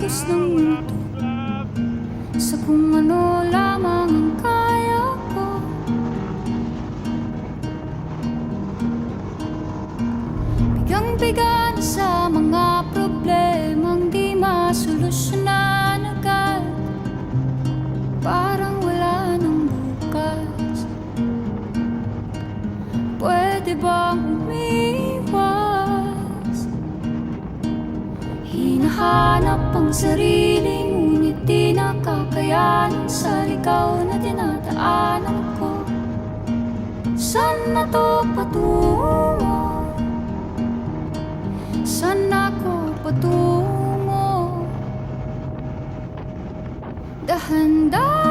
agos ng mundo, sa kung ano lamang ang kaya ko. Bigang-biga na sa mga problemang di masolusyonan agad, parang wala nang bukas. Pwede bang umiwas? Hinahanap ang sarili, ngunit di nakakayanan sa ligaw na dinadaanan ko. Saan na to patungo? Saan ako patungo? Dahan-dahan